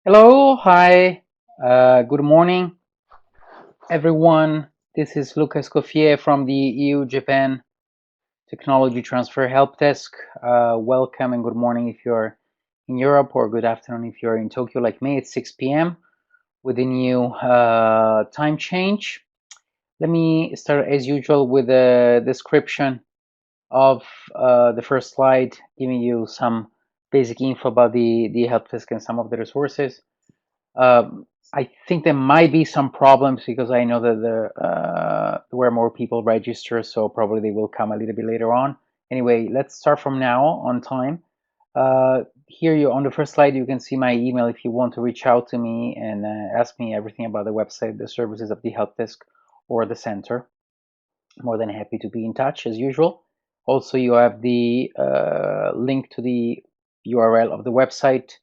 Hello, hi, good morning, everyone. This is Lucas Coffier from the EU-Japan Technology Transfer Help Desk. Welcome and good morning if you're in Europe, or good afternoon if you're in Tokyo like me. It's 6 p.m. with a new time change. Let me start as usual with a description of the first slide, giving you some basic info about the help desk and some of the resources. I think there might be some problems because I know that there were more people registered, so probably they will come a little bit later on. Anyway, let's start from now on time. Here you on the first slide, you can see my email if you want to reach out to me and ask me everything about the website, the services of the help desk or the center. More than happy to be in touch as usual. Also, you have the link to the URL of the website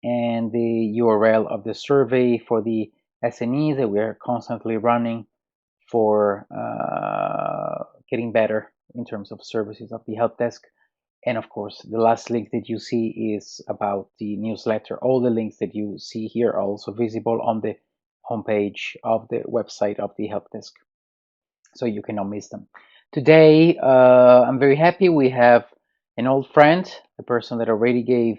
and the URL of the survey for the SMEs that we are constantly running for getting better in terms of services of the help desk. And of course, the last link that you see is about the newsletter. All the links that you see here are also visible on the homepage of the website of the help desk, so you cannot miss them. Today, I'm very happy we have an old friend, a person that already gave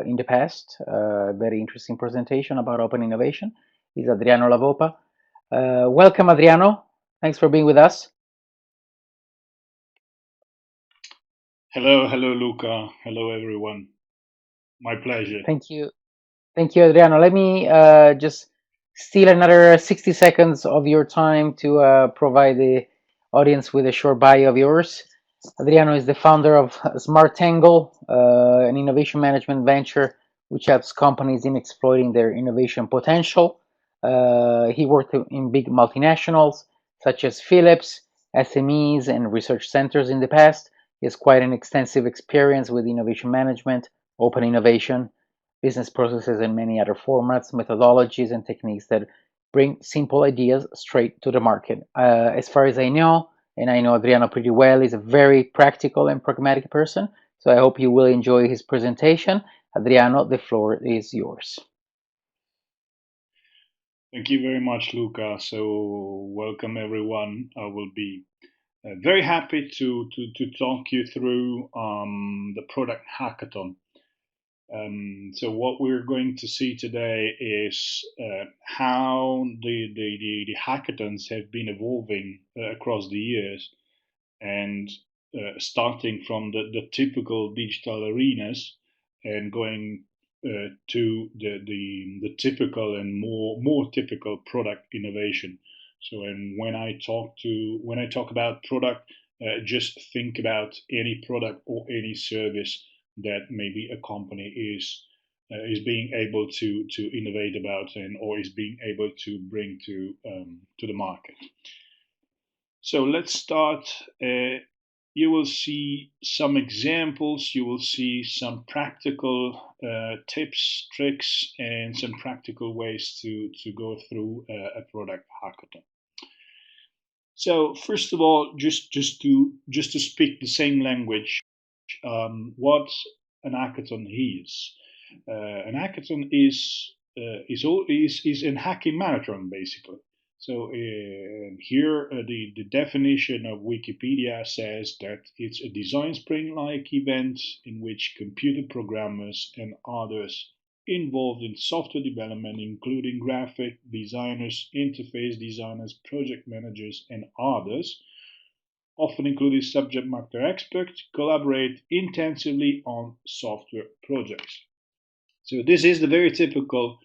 in the past a very interesting presentation about open innovation, is Adriano Lavopa. Welcome, Adriano. Thanks for being with us. Hello, Luca. Hello, everyone. My pleasure. Thank you. Thank you, Adriano. Let me just steal another 60 seconds of your time to provide the audience with a short bio of yours. Adriano is the founder of SmartAngle, an innovation management venture which helps companies in exploiting their innovation potential. He worked in big multinationals such as Philips, SMEs, and research centers in the past. He has quite an extensive experience with innovation management, open innovation, business processes, and many other formats, methodologies, and techniques that bring simple ideas straight to the market. As far as I know, and I know Adriano pretty well, he's a very practical and pragmatic person. So I hope you will enjoy his presentation. Adriano, the floor is yours. Thank you very much, Luca. So, welcome, everyone. I will be very happy to talk you through the product hackathon. So, what we're going to see today is how the hackathons have been evolving across the years, and starting from the typical digital arenas and going to the typical and more typical product innovation. So, and when I talk about product, just think about any product or any service that maybe a company is being able to innovate about, and or is being able to bring to the market. So let's start. You will see some examples, you will see some practical tips, tricks, and some practical ways to go through a product hackathon. So first of all, just to speak the same language, what an hackathon is. An hackathon is an hacking marathon basically. So here, the definition of Wikipedia says that it's a design spring-like event in which computer programmers and others involved in software development, including graphic designers, interface designers, project managers, and others, often including subject matter experts, collaborate intensively on software projects. So this is the very typical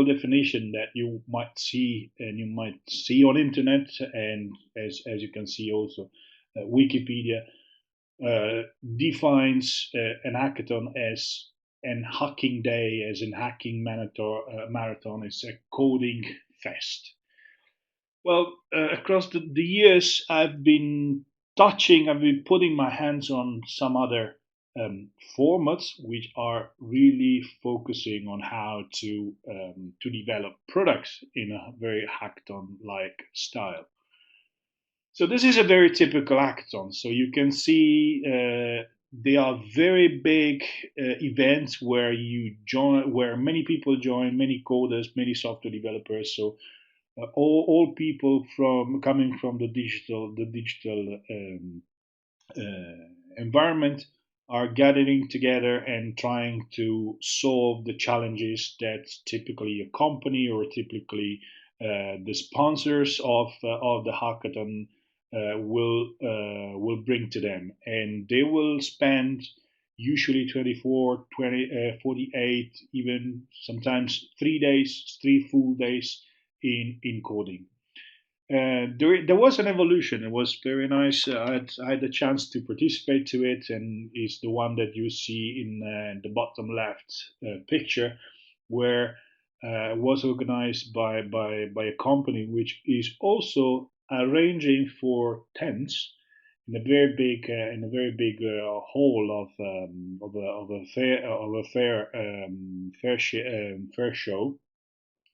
definition that you might see, and you might see on internet, and as you can see also, Wikipedia defines an hackathon as an hacking day, as an hacking marathon is a coding fest. Well, across the years, I've been putting my hands on some other formats which are really focusing on how to develop products in a very hackathon-like style. So this is a very typical hackathon. So you can see they are very big events where you join, where many people join, many coders, many software developers. So all people from coming from the digital environment are gathering together and trying to solve the challenges that typically a company or typically the sponsors of the hackathon will bring to them, and they will spend usually 24 20 48, even sometimes 3 days, 3 full days in coding. There was an evolution. It was very nice. I had the chance to participate to it, and it's the one that you see in the bottom left picture, where it was organized by a company which is also arranging for tents in a very big hall of a fair show,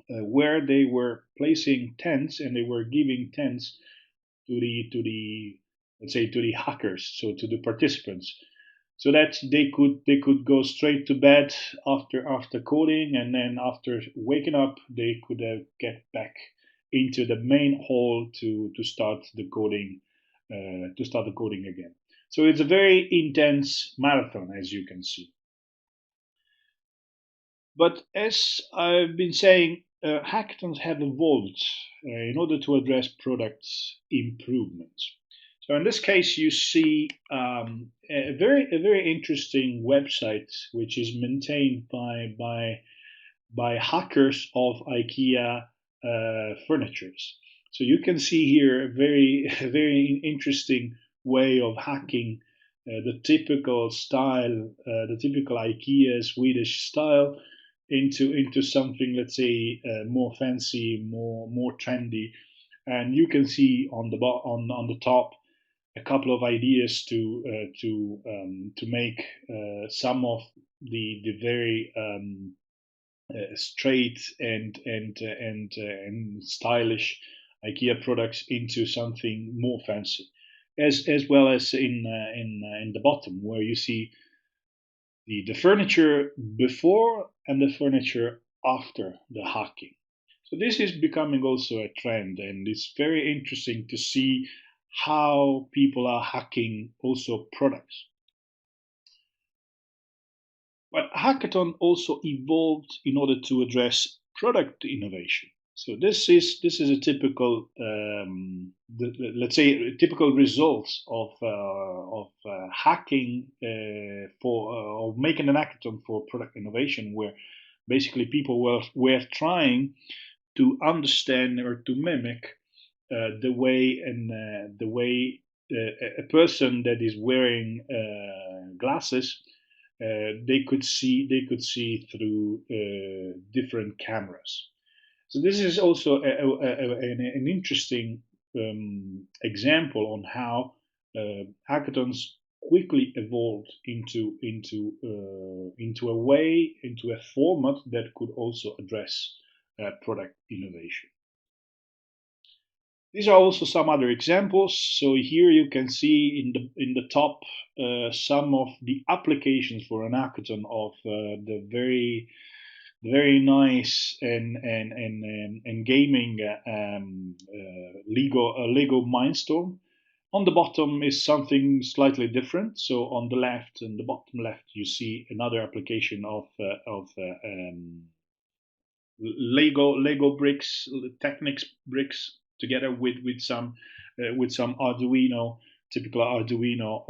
where they were placing tents, and they were giving tents to the let's say to the hackers, so to the participants, so that they could go straight to bed after coding, and then after waking up they could get back into the main hall to start the coding, again. So it's a very intense marathon, as you can see. But as I've been saying, hackathons have evolved in order to address product improvements. So in this case, you see a very interesting website which is maintained by hackers of IKEA furnitures. So you can see here a very a very interesting way of hacking the typical style, the typical IKEA Swedish style, into something, let's say, more fancy, more trendy. And you can see on the top a couple of ideas to make some of the very straight and stylish IKEA products into something more fancy, as well as in the bottom, where you see the furniture before and the furniture after the hacking. So this is becoming also a trend, and it's very interesting to see how people are hacking also products. But hackathon also evolved in order to address product innovation. So this is a typical, let's say, typical results of hacking for of making an hackathon for product innovation, where basically people were trying to understand or to mimic the way a person that is wearing glasses, they could see through different cameras. So this is also an interesting example on how hackathons quickly evolved into a format that could also address product innovation. These are also some other examples. So here you can see in the top some of the applications for an hackathon of the very nice and gaming Lego Mindstorm. On the bottom is something slightly different. So on the left, in the bottom left, you see another application of Lego bricks, Technics bricks, together with some Arduino, typical Arduino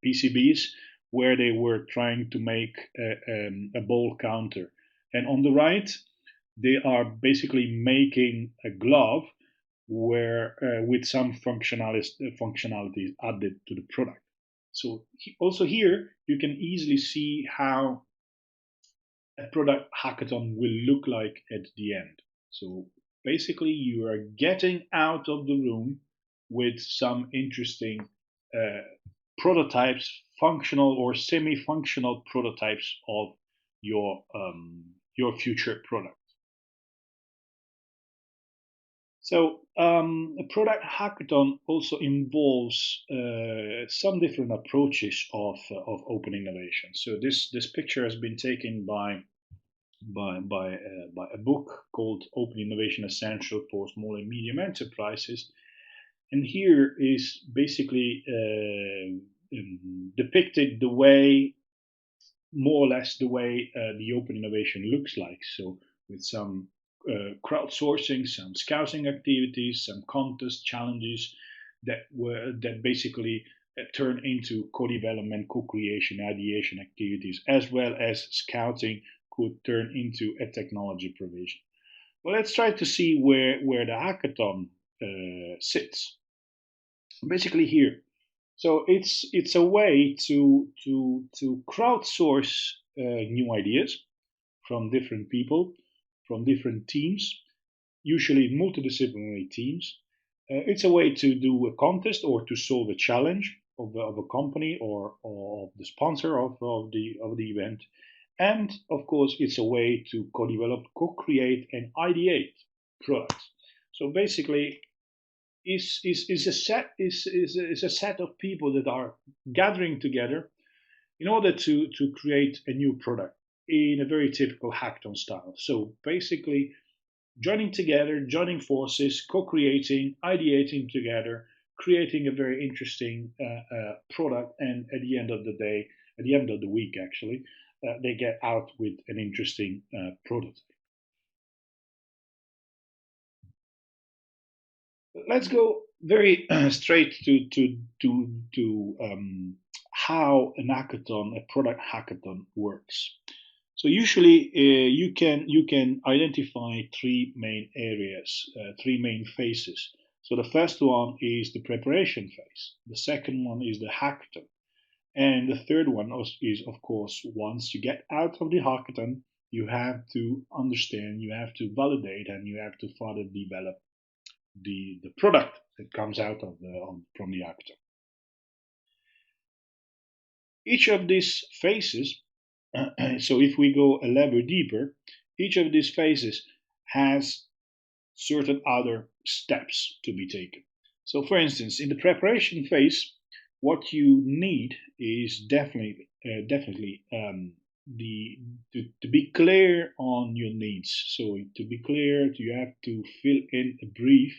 PCBs, where they were trying to make a ball counter. And on the right, they are basically making a glove where with some functionalities added to the product. So also here you can easily see how a product hackathon will look like at the end. So basically, you are getting out of the room with some interesting uh, prototypes, functional or semi-functional prototypes of your future product. So a product hackathon also involves some different approaches of open innovation. So this picture has been taken by a book called Open Innovation Essential for Small and Medium Enterprises, and here is basically depicted the way, more or less, the way the open innovation looks like. So with some crowdsourcing, some scouting activities, some contest challenges that basically turn into co-development, co-creation, ideation activities, as well as scouting could turn into a technology provision. Well, let's try to see where the hackathon sits. Basically here. So it's a way to crowdsource new ideas from different people, from different teams, usually multidisciplinary teams. It's a way to do a contest or to solve a challenge of a company or of the sponsor of the event. And of course, it's a way to co-develop, co-create, and ideate products. So basically, is a set of people that are gathering together in order to create a new product in a very typical hackathon style. So basically, joining together, joining forces, co-creating, ideating together, creating a very interesting product, and at the end of the day, at the end of the week, actually, they get out with an interesting product. Let's go very straight to how an hackathon, a product hackathon, works. So usually you can identify three main areas, three main phases. So the first one is the preparation phase. The second one is the hackathon, and the third one is, of course, once you get out of the hackathon, you have to understand, you have to validate, and you have to further develop the product that comes out of from the actor. Each of these phases, so if we go a level deeper, each of these phases has certain other steps to be taken. So, for instance, in the preparation phase, what you need is definitely the to be clear on your needs. So to be clear, you have to fill in a brief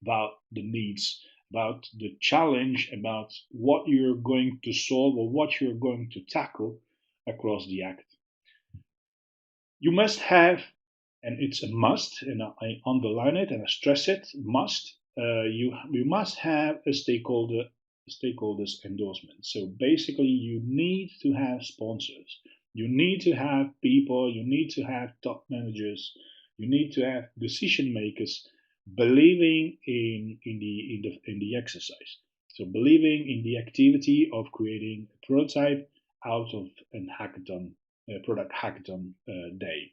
about the needs, about the challenge, about what you're going to solve or what you're going to tackle across the act. You must have, and it's a must, and I underline it and I stress it, must. You must have a stakeholders endorsement. So basically, you need to have sponsors. You need to have people. You need to have top managers. You need to have decision makers believing in the exercise. So believing in the activity of creating a prototype out of an hackathon, product hackathon day.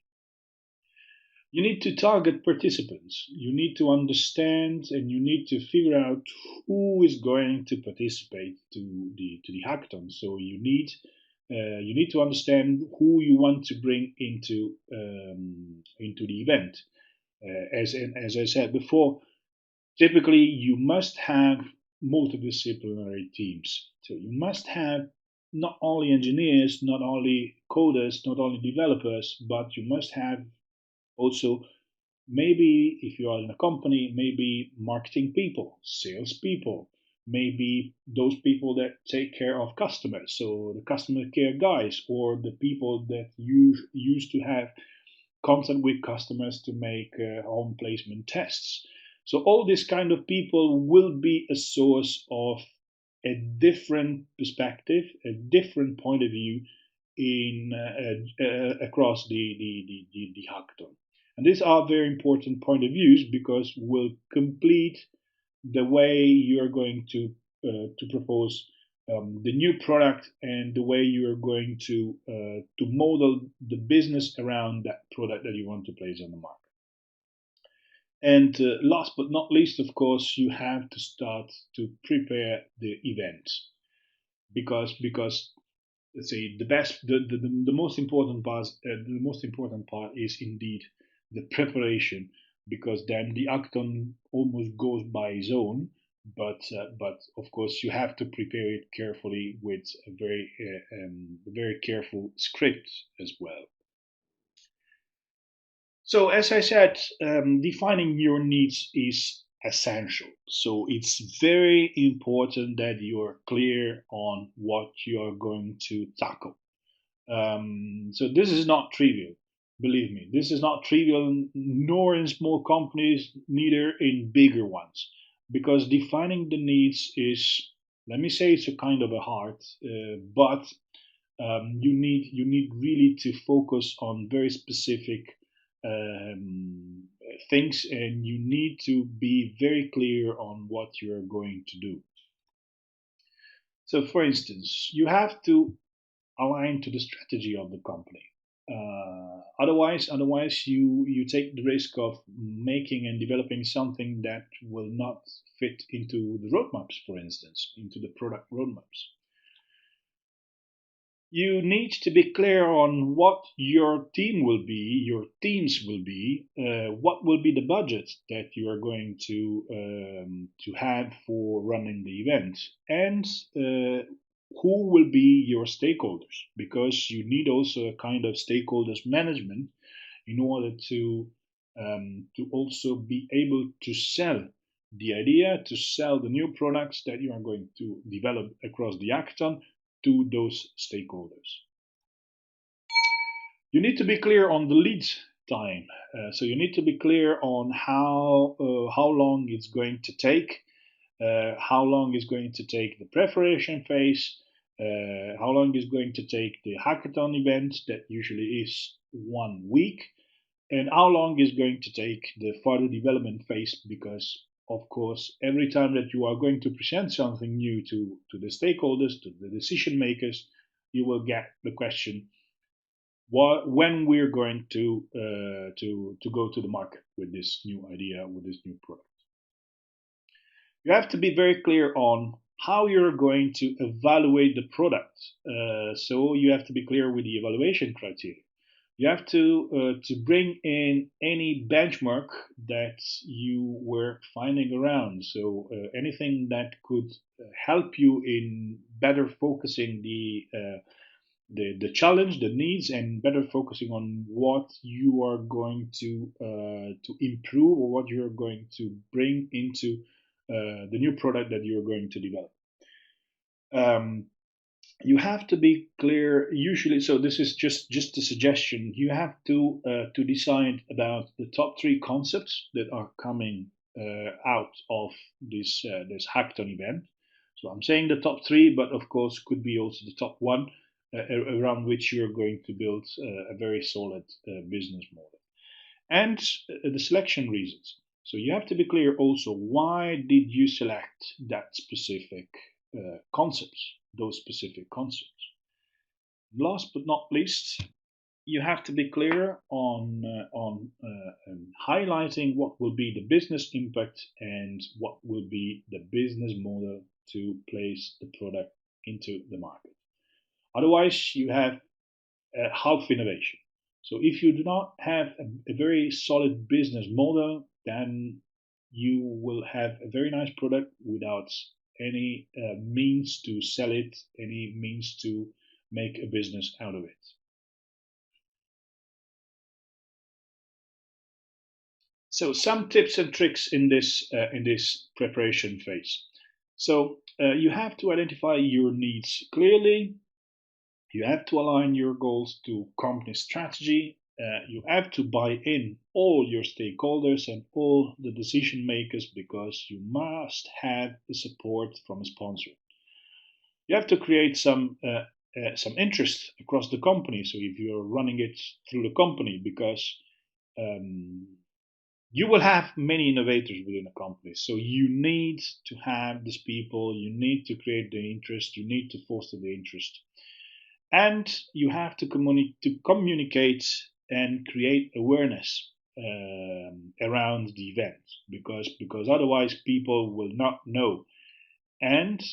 You need to target participants. You need to understand and you need to figure out who is going to participate to the hackathon. So you need to understand who you want to bring into the event. As I said before, typically you must have multidisciplinary teams. So you must have not only engineers, not only coders, not only developers, but you must have also, maybe if you are in a company, maybe marketing people, sales people, maybe those people that take care of customers, so the customer care guys, or the people that used to have contact with customers to make home placement tests. So all these kind of people will be a source of a different perspective, a different point of view in across the hackathon. And these are very important point of views because will complete the way you're going to propose the new product and the way you are going to model the business around that product that you want to place on the market. And last but not least, of course, you have to start to prepare the event because let's say the most important part is indeed the preparation, because then the hackathon almost goes by its own. But of course, you have to prepare it carefully with a very careful script as well. So, as I said, defining your needs is essential. So, it's very important that you're clear on what you're going to tackle. So, this is not trivial. Believe me, this is not trivial, nor in small companies, neither in bigger ones, because defining the needs is, let me say, it's a kind of a hard, but you need really to focus on very specific um, things, and you need to be very clear on what you're going to do. So, for instance, you have to align to the strategy of the company. Otherwise, you take the risk of making and developing something that will not fit into the roadmaps, for instance, into the product roadmaps. You need to be clear on what your team will be, your teams will be, what will be the budget that you are going to have for running the event, and who will be your stakeholders, because you need also a kind of stakeholders management in order to also be able to sell the idea, to sell the new products that you are going to develop across the hackathon to those stakeholders. You need to be clear on the lead time. So you need to be clear on how long it's going to take, how long is going to take the preparation phase, how long is going to take the hackathon event that usually is 1 week, and how long is going to take the further development phase, because of course every time that you are going to present something new to the stakeholders, to the decision makers, you will get the question when we're going to go to the market with this new idea, with this new product. You have to be very clear on how you're going to evaluate the product. So you have to be clear with the evaluation criteria. You have to bring in any benchmark that you were finding around. So anything that could help you in better focusing the challenge, the needs, and better focusing on what you are going to improve, or what you're going to bring into the new product that you're going to develop. Um, you have to be clear usually, so this is just a suggestion. You have to decide about the top three concepts that are coming out of this hackathon event. So I'm saying the top three, but of course could be also the top one, around which you're going to build a very solid business model, and the selection reasons. So you have to be clear also, why did you select that specific concepts, those specific concepts. Last but not least, you have to be clear on highlighting what will be the business impact and what will be the business model to place the product into the market. Otherwise, you have half innovation. So if you do not have a very solid business model, then you will have a very nice product without any means to sell it, any means to make a business out of it. So some tips and tricks in this preparation phase. So you have to identify your needs clearly. You have to align your goals to company strategy. You have to buy in all your stakeholders and all the decision makers, because you must have the support from a sponsor. You have to create some interest across the company. So if you're running it through the company, because um, you will have many innovators within a company. So you need to have these people. You need to create the interest. You need to foster the interest. And you have to communicate and create awareness around the event, because otherwise people will not know. And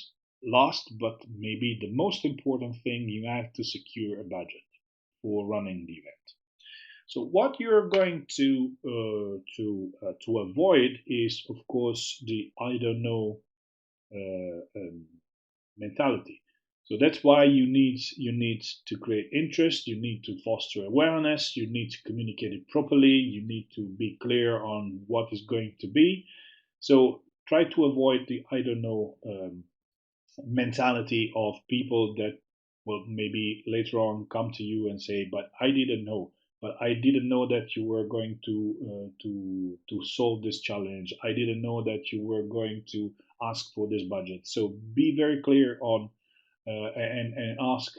last but maybe the most important thing, you have to secure a budget for running the event. So what you're going to avoid is, of course, the I don't know mentality. So that's why you need to create interest. You need to foster awareness. You need to communicate it properly. You need to be clear on what is going to be. So try to avoid the I don't know mentality of people that will maybe later on come to you and say, "But I didn't know. But I didn't know that you were going to solve this challenge. I didn't know that you were going to ask for this budget." So be very clear on and ask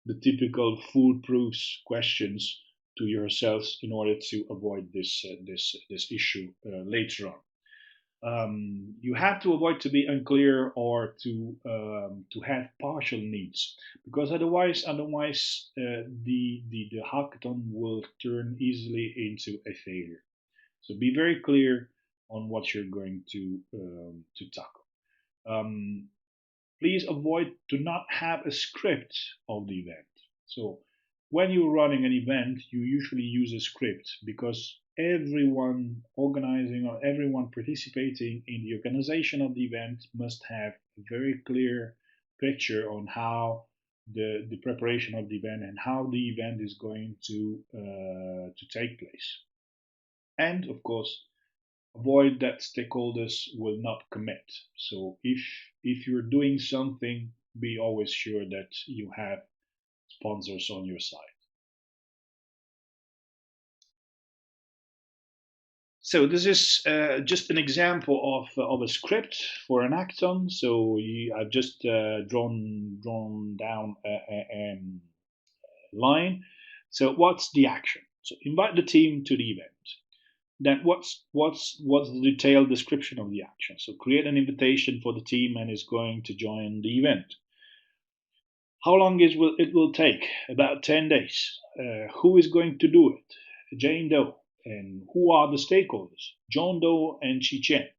the typical foolproof questions to yourselves in order to avoid this issue later on. You have to avoid to be unclear or to have partial needs, because otherwise the hackathon will turn easily into a failure. So be very clear on what you're going to tackle. Um, Please avoid to not have a script of the event. So when you're running an event, you usually use a script because everyone organizing or everyone participating in the organization of the event must have a very clear picture on how the preparation of the event and how the event is going to take place. And of course, avoid that stakeholders will not commit. So if you're doing something, be always sure that you have sponsors on your side. So this is just an example of a script for an hackathon. So I've just drawn down a line. So what's the action? So invite the team to the event. Then what's the detailed description of the action? So create an invitation for the team and is going to join the event. How long it will take? About 10 days. Who is going to do it? Jane Doe. And who are the stakeholders? John Doe and Chi Chen.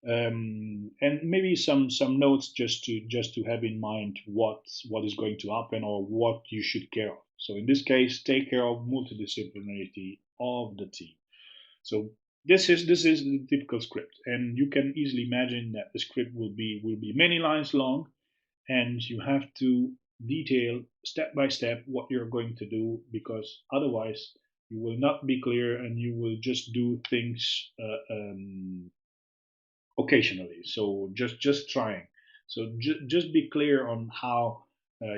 And maybe some notes just to have in mind what is going to happen or what you should care of. So in this case, take care of multidisciplinarity of the team. So this is the typical script, and you can easily imagine that the script will be many lines long, and you have to detail step by step what you're going to do, because otherwise you will not be clear and you will just do things occasionally. So just trying. So just be clear on how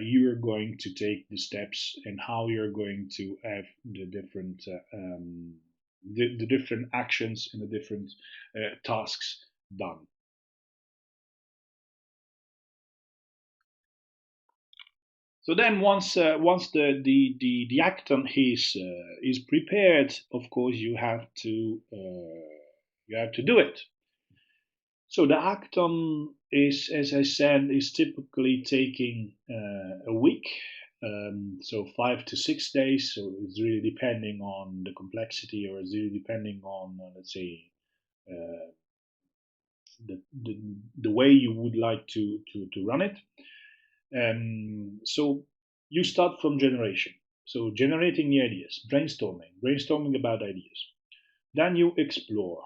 you're going to take the steps and how you're going to have the different actions and the different tasks done. So then once the hackathon is prepared, of course you have to do it. So the hackathon is, as I said, is typically taking a week, so 5 to 6 days. So it's really depending on the complexity, or it's really depending on, let's say, uh, the way you would like to run it. So you start from generation. So generating the ideas, brainstorming about ideas. Then you explore.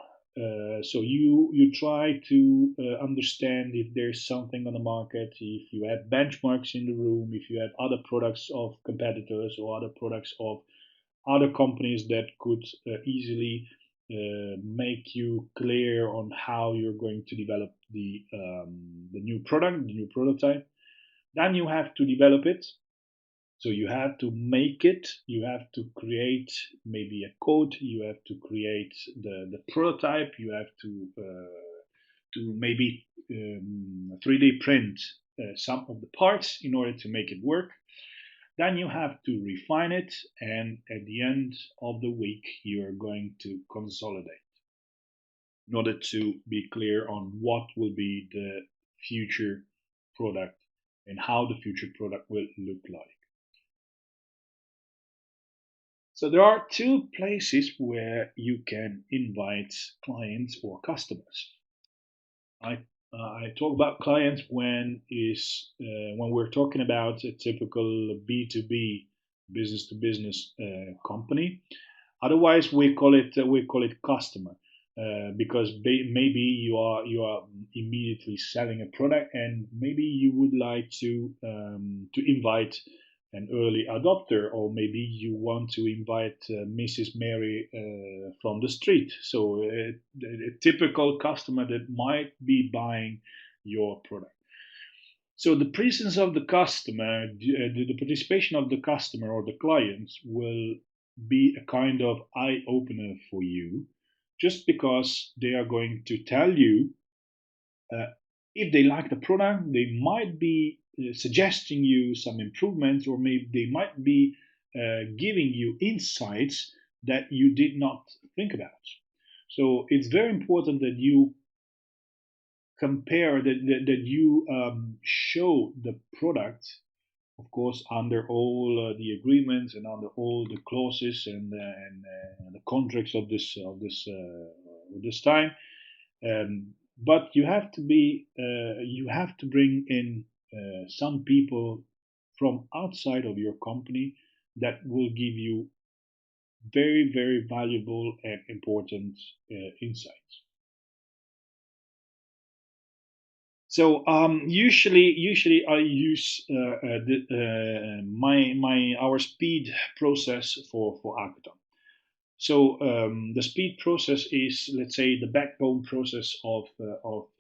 So you try to understand if there's something on the market, if you have benchmarks in the room, if you have other products of competitors or other products of other companies that could easily make you clear on how you're going to develop the new product, the new prototype. Then you have to develop it. So you have to make it, you have to create maybe a code, you have to create the prototype, you have to maybe 3D print some of the parts in order to make it work. Then you have to refine it, and at the end of the week, you are going to consolidate in order to be clear on what will be the future product and how the future product will look like. So there are two places where you can invite clients or customers. I talk about clients when we're talking about a typical B2B business to business company. Otherwise, we call it customer, because maybe you are immediately selling a product, and maybe you would like to invite an early adopter, or maybe you want to invite Mrs. Mary from the street. So a typical customer that might be buying your product. So the presence of the customer, the participation of the customer or the clients will be a kind of eye opener for you, just because they are going to tell you uh, if they like the product, they might be suggesting you some improvements, or maybe they might be giving you insights that you did not think about. So it's very important that you compare, that you show the product, of course, under all the agreements and under all the clauses and the contracts of this time. But you have to bring in some people from outside of your company that will give you very, very valuable and important insights. So usually I use my our speed process for Hackathon. So the speed process is, let's say, the backbone process of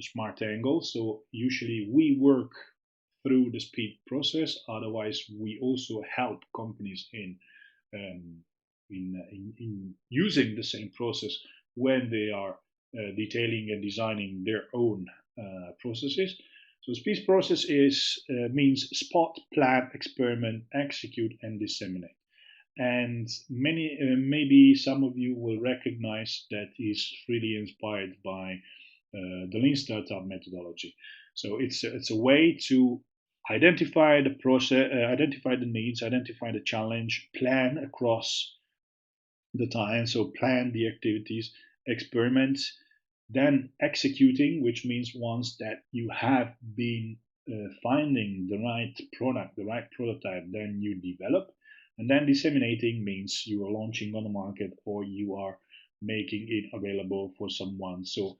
Smart Angle. So usually we work through the speed process. Otherwise, we also help companies um, in using the same process when they are detailing and designing their own processes. So speed process is means spot, plan, experiment, execute, and disseminate. And maybe some of you will recognize that is really inspired by the Lean Startup methodology. So it's a way to identify the process, identify the needs, identify the challenge, plan across the time. So plan the activities, experiment, then executing, which means once that you have been finding the right product, the right prototype, then you develop. And then disseminating means you are launching on the market, or you are making it available for someone. So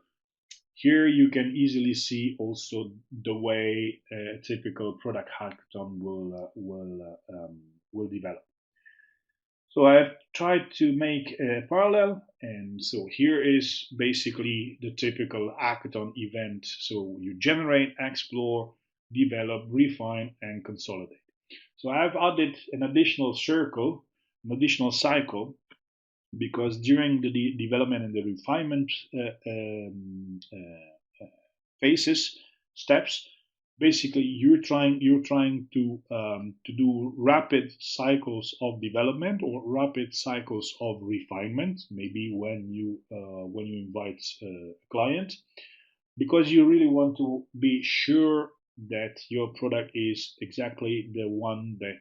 here you can easily see also the way a typical product hackathon will develop. So I've tried to make a parallel, and so here is basically the typical hackathon event. So you generate, explore, develop, refine, and consolidate. So I've added an additional circle, an additional cycle, because during the development and the refinement phases, steps, basically you're trying to do rapid cycles of development or rapid cycles of refinement. Maybe when you invite a client, because you really want to be sure that your product is exactly the one that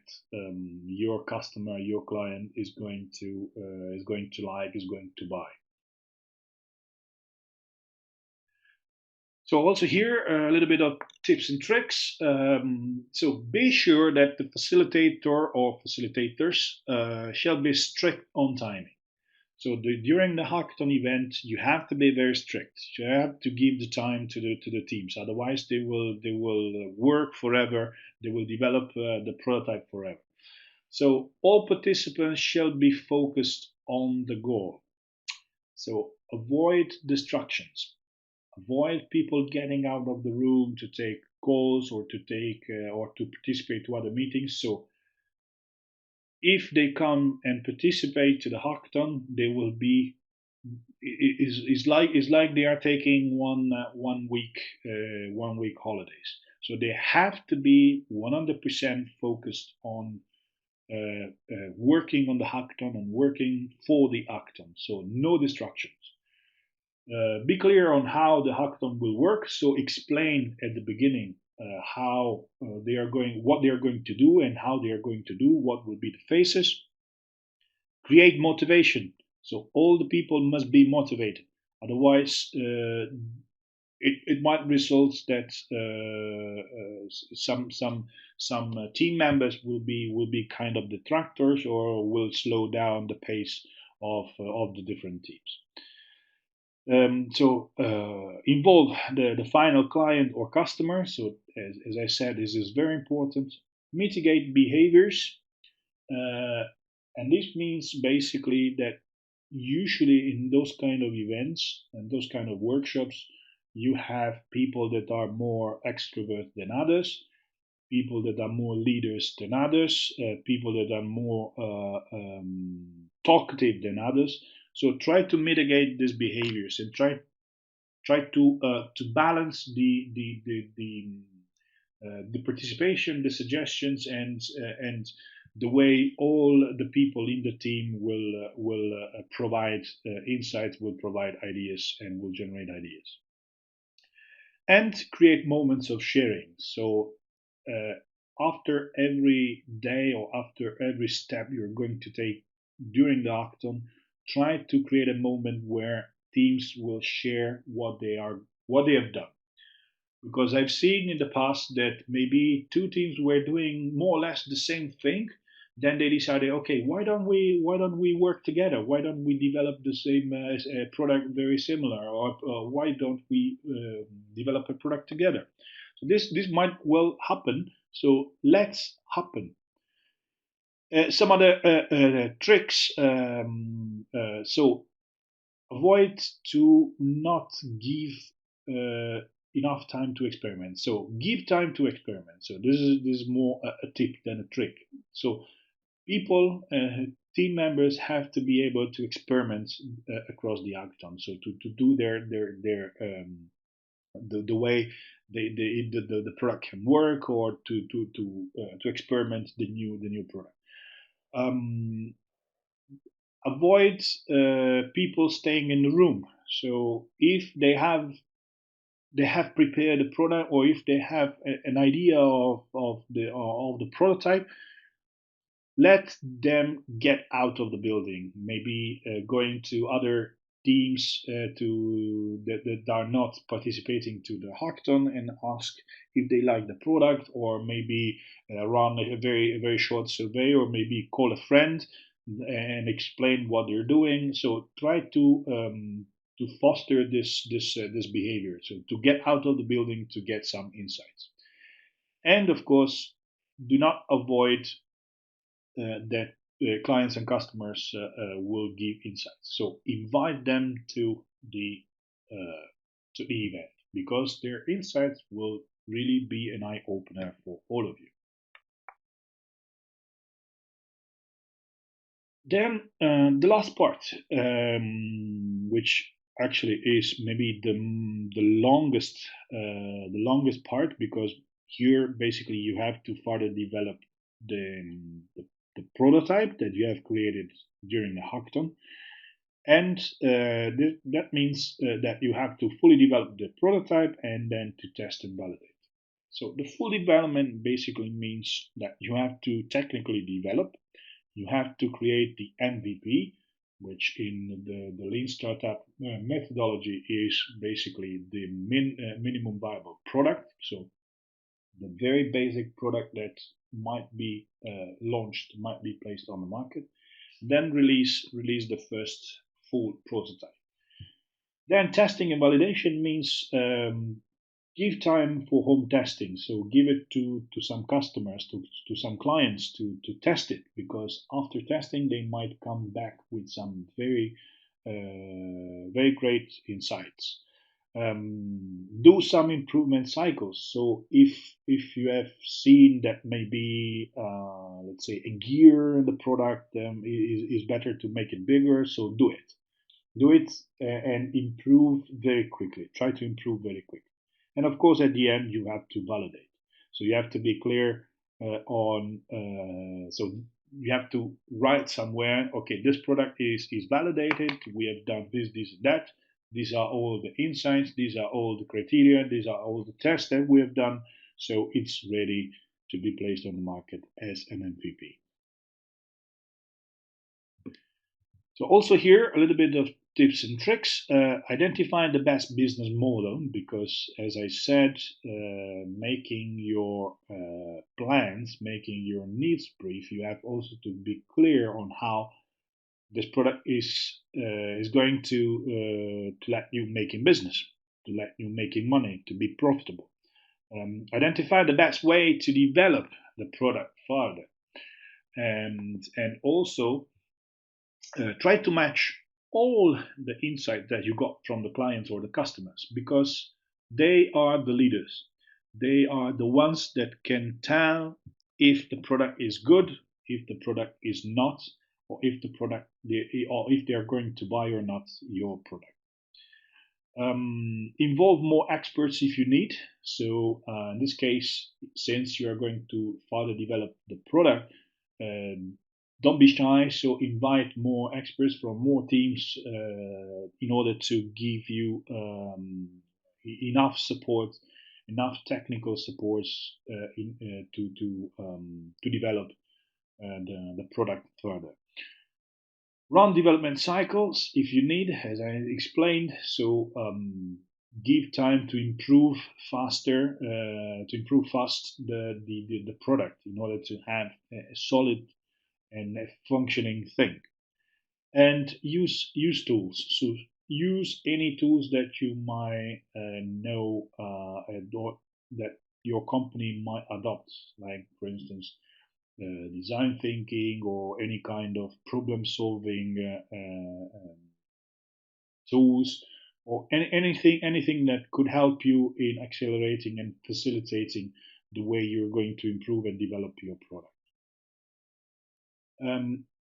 your customer, your client is going to like, is going to buy. So also here a little bit of tips and tricks. So be sure that the facilitator or facilitators shall be strict on timing. So during the hackathon event, you have to be very strict. You have to give the time to the teams. Otherwise, they will work forever. They will develop the prototype forever. So all participants shall be focused on the goal. So avoid distractions. Avoid people getting out of the room to take calls or to participate to other meetings. So if they come and participate to the hackathon, they will be is like they are taking one week holidays. So they have to be 100% focused on working on the hackathon and working for the hackathon. So no distractions. Be clear on how the hackathon will work. So explain at the beginning how what they are going to do, and how they are going to do, what will be the phases. Create motivation. So all the people must be motivated. Otherwise, it might result that some team members will be kind of detractors or will slow down the pace of the different teams. So involve the final client or customer. So as I said, this is very important. Mitigate behaviors, uh, and this means basically that usually in those kind of events and those kind of workshops, you have people that are more extrovert than others, people that are more leaders than others, people that are more talkative than others. So try to mitigate these behaviors and try to balance the participation, the suggestions, and the way all the people in the team will provide insights, will provide ideas, and will generate ideas, and create moments of sharing. So uh, after every day or after every step you're going to take during the hackathon, try to create a moment where teams will share what they have done, because I've seen in the past that maybe two teams were doing more or less the same thing. Then they decided, okay, why don't we work together? Why don't we develop the same product very similar, or why don't we develop a product together? So this might well happen. So let's happen. Some other tricks. So avoid to not give uh, enough time to experiment. So give time to experiment. So this is more a tip than a trick. So people, team members have to be able to experiment across the hackathon. So to do their the way the product can work, or to experiment the new product. Um, Avoid people staying in the room. So if they have prepared a product, or if they have an idea of the prototype, let them get out of the building. Maybe going to other teams that are not participating to the hackathon, and ask if they like the product, or maybe run a very short survey, or maybe call a friend and explain what they're doing. So try to foster this behavior, so to get out of the building to get some insights. And of course, do not avoid that clients and customers will give insights. So invite them uh, to the event, because their insights will really be an eye opener for all of you. Then the last part, which actually is maybe the longest part, because here basically you have to further develop the prototype that you have created during the hackathon, and that means that you have to fully develop the prototype and then to test and validate. So the full development basically means that you have to technically develop, you have to create the MVP, which in the lean startup methodology is basically the minimum viable product. So the very basic product that might be launched, might be placed on the market. Then release the first full prototype. Then testing and validation means give time for home testing. So give it to some customers, to some clients to test it, because after testing they might come back with some very great insights. Do some improvement cycles. So if you have seen that maybe let's say a gear in the product is better to make it bigger, so do it and improve very quickly. Try to improve very quickly. And of course, at the end, you have to validate. So you have to be clear so you have to write somewhere, okay, this product is validated. We have done this, and that. These are all the insights. These are all the criteria. These are all the tests that we have done. So it's ready to be placed on the market as an MVP. So also here a little bit of tips and tricks. Identify the best business model because, as I said, making your plans, making your needs brief, you have also to be clear on how this product is going to let you making business, to let you making money, to be profitable. Identify the best way to develop the product further, and also try to match all the insight that you got from the clients or the customers because they are the leaders. They are the ones that can tell if the product is good, if the product is not, or if the product or if they are going to buy or not your product. Involve more experts if you need. So in this case, since you are going to further develop the product, don't be shy. So invite more experts from more teams in order to give you enough support, enough technical support to develop the product further. Run development cycles if you need, as I explained. So give time to improve faster, to improve fast the product in order to have a solid and a functioning thing. And use tools. So use any tools that you might know that your company might adopt, like for instance design thinking or any kind of problem solving tools or anything that could help you in accelerating and facilitating the way you're going to improve and develop your product.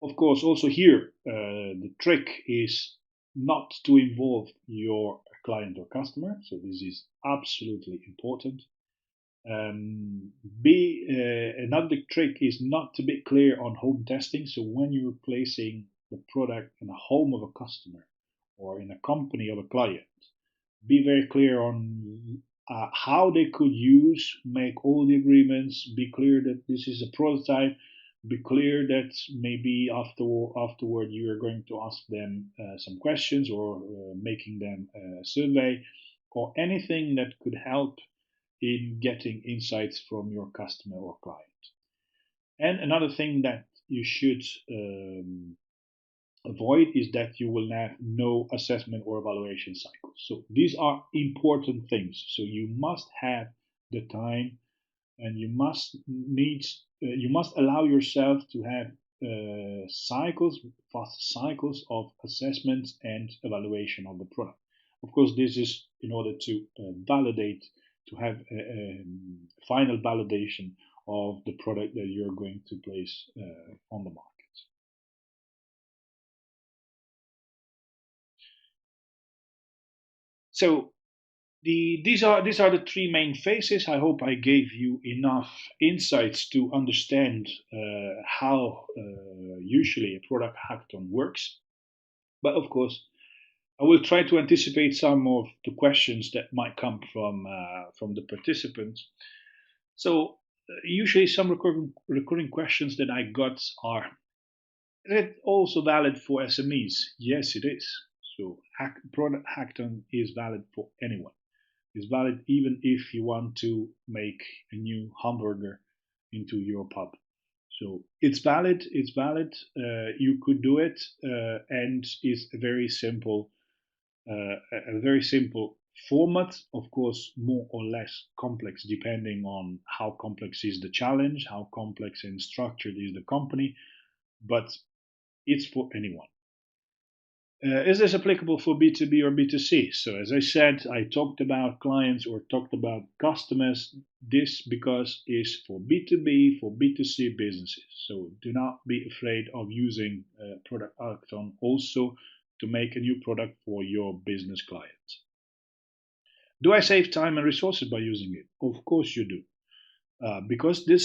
Of course, also here the trick is not to involve your client or customer. So this is absolutely important. Be Another trick is not to be clear on home testing. So when you're placing the product in a home of a customer or in a company of a client, be very clear on how they could use, make all the agreements, be clear that this is a prototype, be clear that maybe afterward you are going to ask them some questions or making them a survey or anything that could help in getting insights from your customer or client. And another thing that you should avoid is that you will have no assessment or evaluation cycles. So these are important things. So you must have the time and you must allow yourself to have fast cycles of assessments and evaluation of the product. Of course, this is in order to validate, to have a final validation of the product that you're going to place on the market. So these are the three main phases. I hope I gave you enough insights to understand how usually a product hackathon works. But of course, I will try to anticipate some of the questions that might come from the participants. So usually some recurring questions that I got are: is it also valid for SMEs? Yes, it is. So product hackathon is valid for anyone. It's valid even if you want to make a new hamburger into your pub. So it's valid. It's valid. You could do it, and it's a very simple format. Of course, more or less complex depending on how complex is the challenge, how complex and structured is the company, but it's for anyone. Is this applicable for B2B or B2C? So, as I said, I talked about clients or talked about customers. This because is for B2B, for B2C businesses. So, do not be afraid of using Product Hackathon also to make a new product for your business clients. Do I save time and resources by using it? Of course, you do. Because the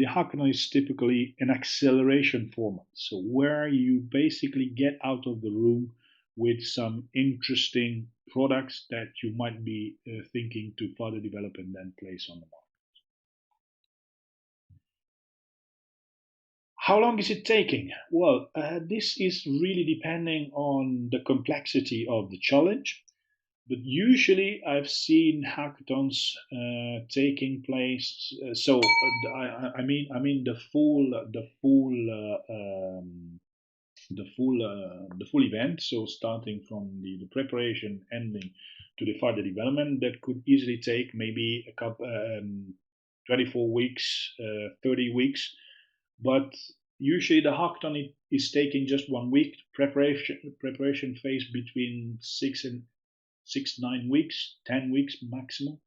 hackathon is typically an acceleration format, so where you basically get out of the room with some interesting products that you might be thinking to further develop and then place on the market. How long is it taking? Well, this is really depending on the complexity of the challenge. But usually, I've seen hackathons taking place. I mean the full event. So starting from the preparation, ending to the further development, that could easily take maybe a couple, 24 weeks, 30 weeks. But usually the hackathon is taking just 1 week. Preparation phase between 9 weeks, 10 weeks maximum.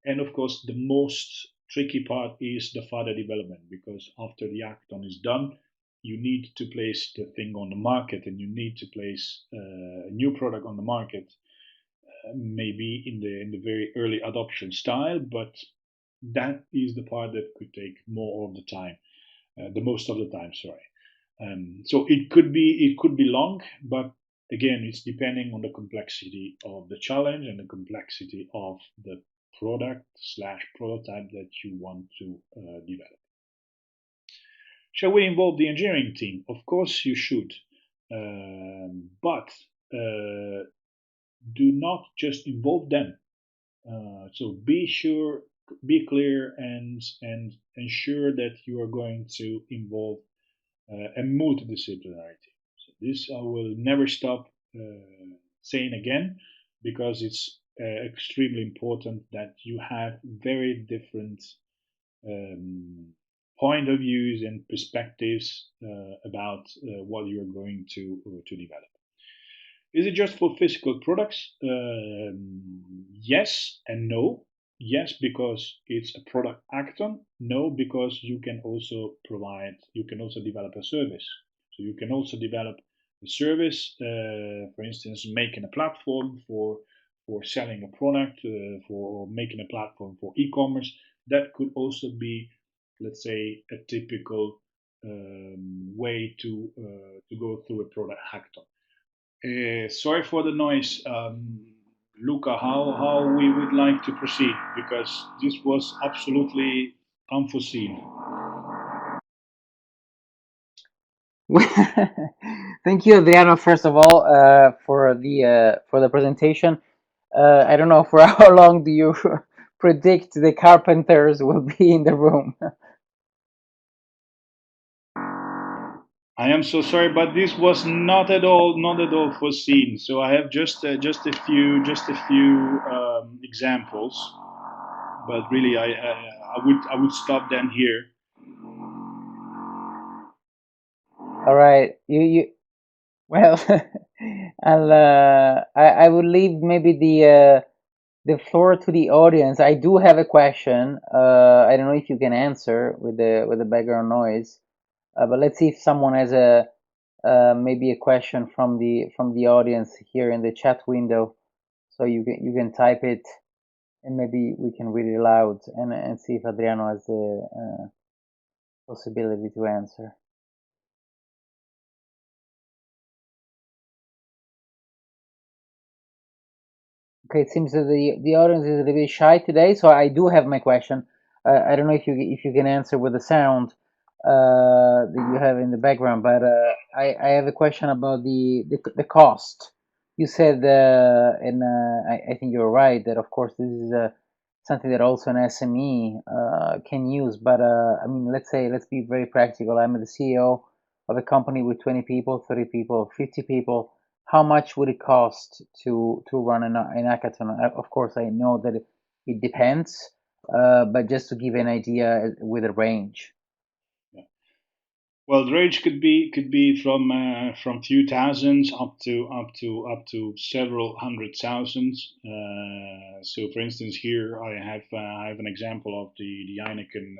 And of course, the most tricky part is the further development, because after the hackathon is done, you need to place the thing on the market, and you need to place a new product on the market, maybe in the very early adoption style. But that is the part that could take more of the time, the most of the time. Sorry. So it could be long, but again, it's depending on the complexity of the challenge and the complexity of the product slash prototype that you want to develop. Shall we involve the engineering team? Of course, you should, but do not just involve them. So be clear, and ensure that you are going to involve a multidisciplinarity. So this I will never stop saying again, because it's extremely important that you have very different um, point of views and perspectives about what you're going to develop. Is it just for physical products? Yes and no. Yes, because it's a product hackathon. No, because you can also develop a service. So you can also develop a service, for instance, making a platform for selling a product, for making a platform for e-commerce. That could also be, let's say, a typical way to go through a product hackathon. Sorry for the noise, Luca. How we would like to proceed, because this was absolutely unforeseen. Thank you, Adriano, first of all, for the presentation. I don't know for how long do you predict the carpenters will be in the room. I am so sorry, but this was not at all foreseen. So I have just a few examples, but really, I would stop then here. All right, you well, I would leave maybe the floor to the audience. I do have a question. I don't know if you can answer with the background noise, but let's see if someone has a maybe a question from the audience here in the chat window. So you can type it, and maybe we can read it aloud and see if Adriano has the possibility to answer. Okay, it seems that the audience is a little bit shy today, so I do have my question. I don't know if you can answer with the sound that you have in the background, but I have a question about the cost. You said, and I think you're right that of course this is something that also an SME can use. But I mean, let's be very practical. I'm the CEO of a company with 20 people, 30 people, 50 people. How much would it cost to run an hackathon? Of course, I know that it depends, but just to give an idea with a range. Well, the range could be from few thousands up to several hundred thousands. So, for instance, here I have an example of the Heineken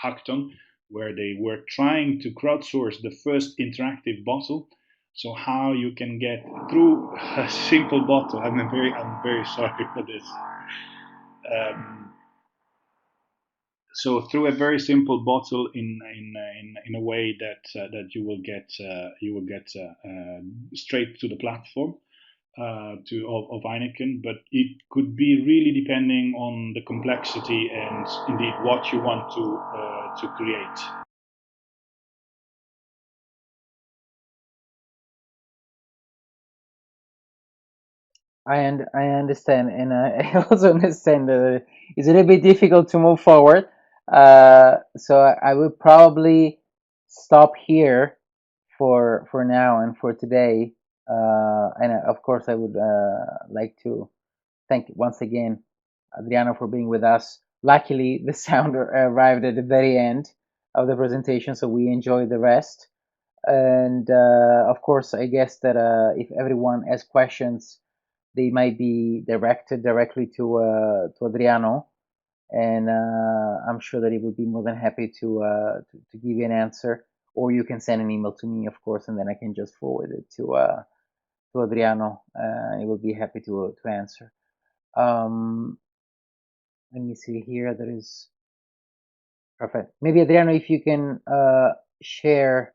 hackathon, where they were trying to crowdsource the first interactive bottle. So how you can get through a simple bottle. I'm very sorry for this. Um, so through a very simple bottle, in a way that you will get straight to the platform of Heineken. But it could be really depending on the complexity and indeed what you want to create. I understand, and I also understand that it's a little bit difficult to move forward. So I would probably stop here for now and for today. And of course, I would like to thank once again Adriano for being with us. Luckily, the sound arrived at the very end of the presentation, so we enjoyed the rest. And of course, I guess that if everyone has questions, they might be directed directly to Adriano, and I'm sure that he would be more than happy to give you an answer. Or you can send an email to me, of course, and then I can just forward it to Adriano. He will be happy to answer. Um, Let me see here. There is perfect. Maybe Adriano, if you can share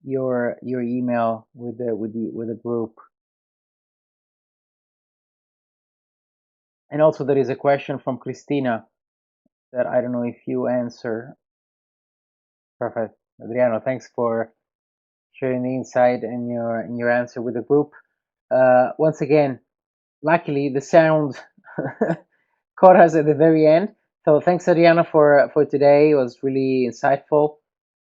your email with the group. And also there is a question from Christina that I don't know if you answer. Perfect. Adriano, thanks for sharing the insight and your answer with the group. Once again, luckily the sound caught us at the very end. So thanks, Adriano, for today. It was really insightful,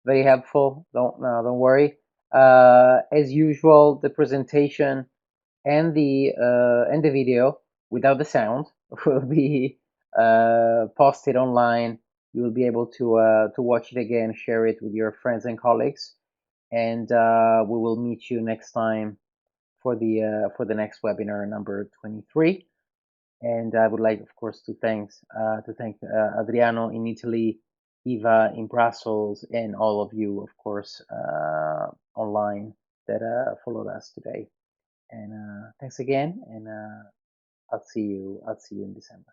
very helpful. Don't worry. As usual, the presentation and the video without the sound will be posted online. You will be able to watch it again, share it with your friends and colleagues, and we will meet you next time for the next webinar number 23. And I would like, of course, to thank Adriano in Italy, Eva in Brussels, and all of you, of course, online that followed us today. And thanks again, and I'll see you in December.